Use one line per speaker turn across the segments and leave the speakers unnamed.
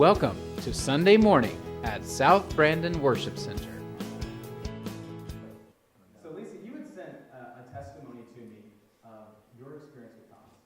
Welcome to Sunday morning at South Brandon Worship Center.
So Lisa, you had sent a testimony to me of your experience with Thomas.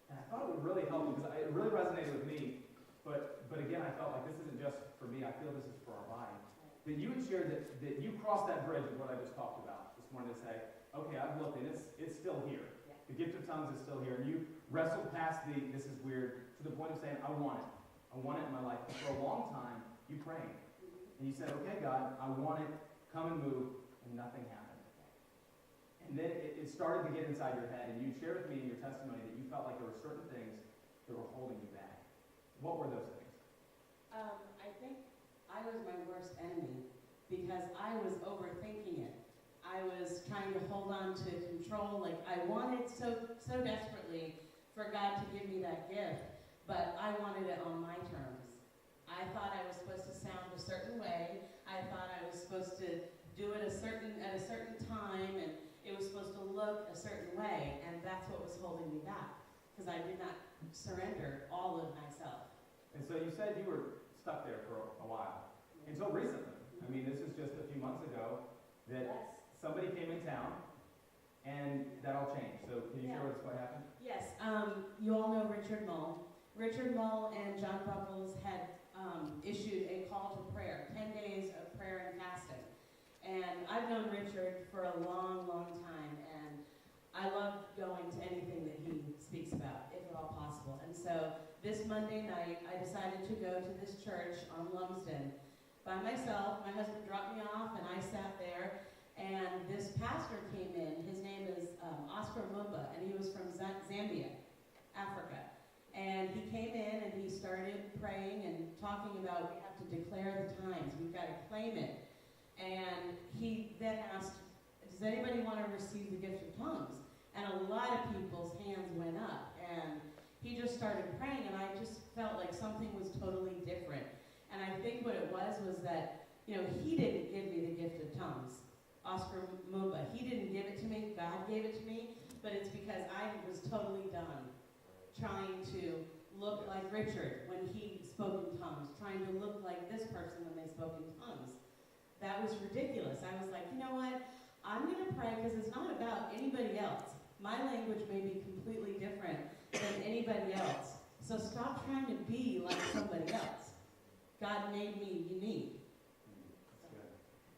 And I thought it would really help because it really resonated with me. But again, I felt like this isn't just for me. I feel this is for our body. That you had shared that you crossed that bridge of what I just talked about this morning to say, okay, I've looked and it's still here. Yeah. The gift of tongues is still here. And you wrestled past this is weird, to the point of saying, I want it. I want it in my life. And for a long time, you prayed. And you said, okay, God, I want it. Come and move. And nothing happened. And then it started to get inside your head. And you shared with me in your testimony that you felt like there were certain things that were holding you back. What were those things?
I think I was my worst enemy because I was overthinking it. I was trying to hold on to control. Like I wanted so desperately for God to give me that gift. But I wanted it on my terms. I thought I was supposed to sound a certain way. I thought I was supposed to do it at a certain time, and it was supposed to look a certain way, and that's what was holding me back, because I did not surrender all of myself.
And so you said you were stuck there for a while, until recently. I mean, this is just a few months ago that somebody came in town, and that all changed. So can you share with us what happened?
Yes, you all know Richard Mull. Richard Mull and John Buckles had issued a call to prayer, 10 days of prayer and fasting. And I've known Richard for a long, long time, and I love going to anything that he speaks about, if at all possible. And so this Monday night, I decided to go to this church on Lumsden by myself. My husband dropped me off, and I sat there, and this pastor came in. His name is Oscar Mumba, and he was from Zambia, Africa. And he came in and he started praying and talking about we have to declare the times, we've got to claim it. And he then asked, does anybody want to receive the gift of tongues? And a lot of people's hands went up. And he just started praying, and I just felt like something was totally different. And I think what it was that, he didn't give me the gift of tongues. Oscar Mumba, he didn't give it to me, God gave it to me, but it's because I was totally done trying to look like Richard when he spoke in tongues, trying to look like this person when they spoke in tongues. That was ridiculous. I was like, you know what? I'm going to pray because it's not about anybody else. My language may be completely different than anybody else. So stop trying to be like somebody else. God made me unique.
That's good.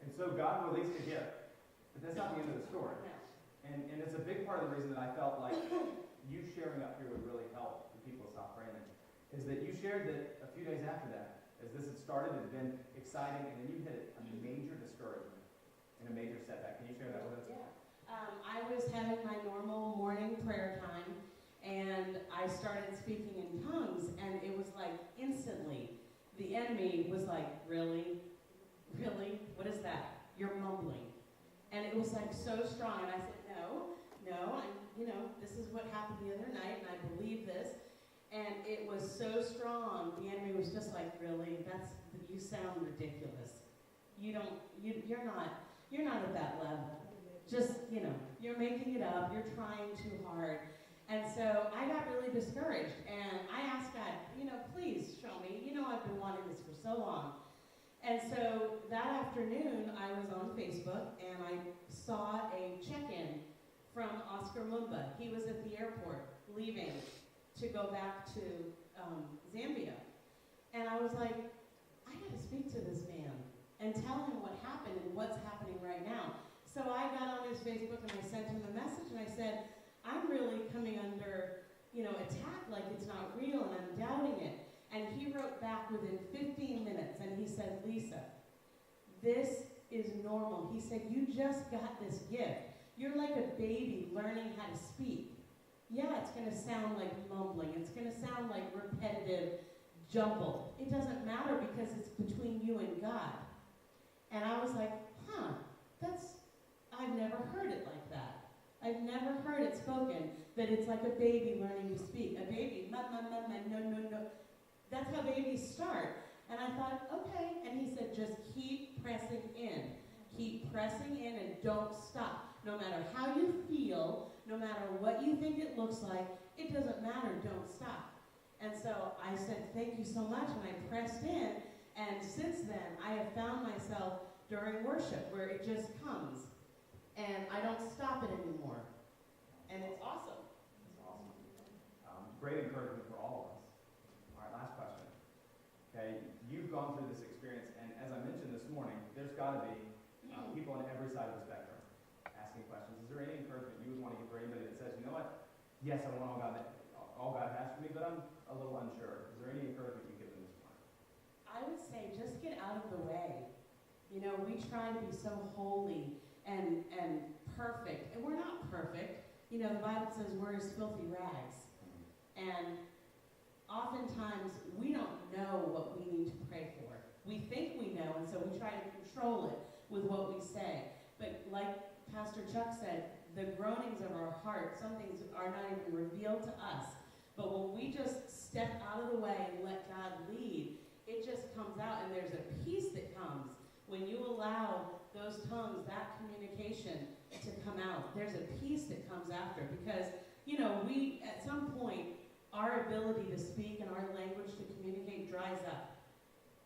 And so God released a gift, but that's not the end of the story.
No.
And it's a big part of the reason that I felt like you sharing up here would really help the people of South Brandon, is that you shared that a few days after that, as this had started, it had been exciting, and then you hit a major discouragement and a major setback. Can you share that with us?
Yeah. I was having my normal morning prayer time, and I started speaking in tongues, and it was like instantly, the enemy was like, really? Really? What is that? You're mumbling. And it was like so strong, and I said, no, this is what happened the other night, and I believe this. And it was so strong, the enemy was just like, really? You sound ridiculous. You're not at that level. Just, you're making it up, you're trying too hard. And so I got really discouraged, and I asked God, please show me. I've been wanting this for so long. And so that afternoon, I was on Facebook, and I saw a check-in from Oscar Mumba. He was at the airport leaving to go back to Zambia. And I was like, I got to speak to this man and tell him what happened and what's happening right now. So I got on his Facebook and I sent him a message and I said, I'm really coming under, attack like it's not real and I'm doubting it. And he wrote back within 15 minutes and he said, Lisa, this is normal. He said, you just got this gift. You're like a baby learning how to speak. Yeah, it's going to sound like mumbling. It's going to sound like repetitive jumble. It doesn't matter because it's between you and God. And I was like, I've never heard it like that. I've never heard it spoken, that it's like a baby learning to speak. A baby, no. That's how babies start. And I thought, okay. And he said, just keep pressing in. Keep pressing in and don't stop. No matter how you feel, no matter what you think it looks like, it doesn't matter, don't stop. And so I said, thank you so much, and I pressed in, and since then, I have found myself during worship where it just comes, and I don't stop it anymore. And it's awesome.
That's awesome. Great encouragement for all of us. All right, last question. Okay, you've gone through this experience, and as I mentioned this morning, there's got to be people on every side of the spectrum asking questions. Is there any encouragement you would want to give for anybody that says, you know what, yes, I want all God has for me, but I'm a little unsure. Is there any encouragement you give them this morning?
I would say just get out of the way. You know, we try to be so holy and perfect, and we're not perfect. You know, the Bible says we're as filthy rags. And oftentimes, we don't know what we need to pray for. We think we know, and so we try to control it with what we say. But like Pastor Chuck said, the groanings of our heart, some things are not even revealed to us. But when we just step out of the way and let God lead, it just comes out, and there's a peace that comes when you allow those tongues, that communication to come out. There's a peace that comes after, because, you know, we, at some point, our ability to speak and our language to communicate dries up.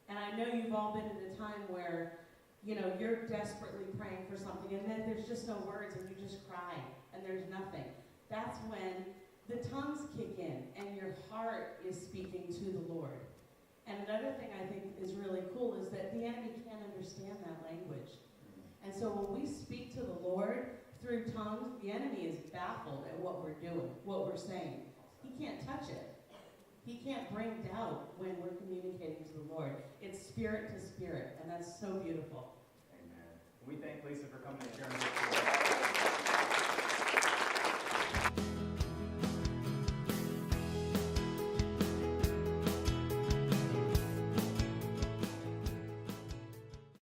And I know you've all been in a time where, you know, you're desperately praying for something, and then there's just no words, and you just cry, and there's nothing. That's when the tongues kick in, and your heart is speaking to the Lord. And another thing I think is really cool is that the enemy can't understand that language. And so when we speak to the Lord through tongues, the enemy is baffled at what we're doing, what we're saying. He can't touch it. He can't bring doubt when we're communicating to the Lord. It's spirit to spirit, and that's so beautiful.
Amen. We thank Lisa for coming and sharing this with us.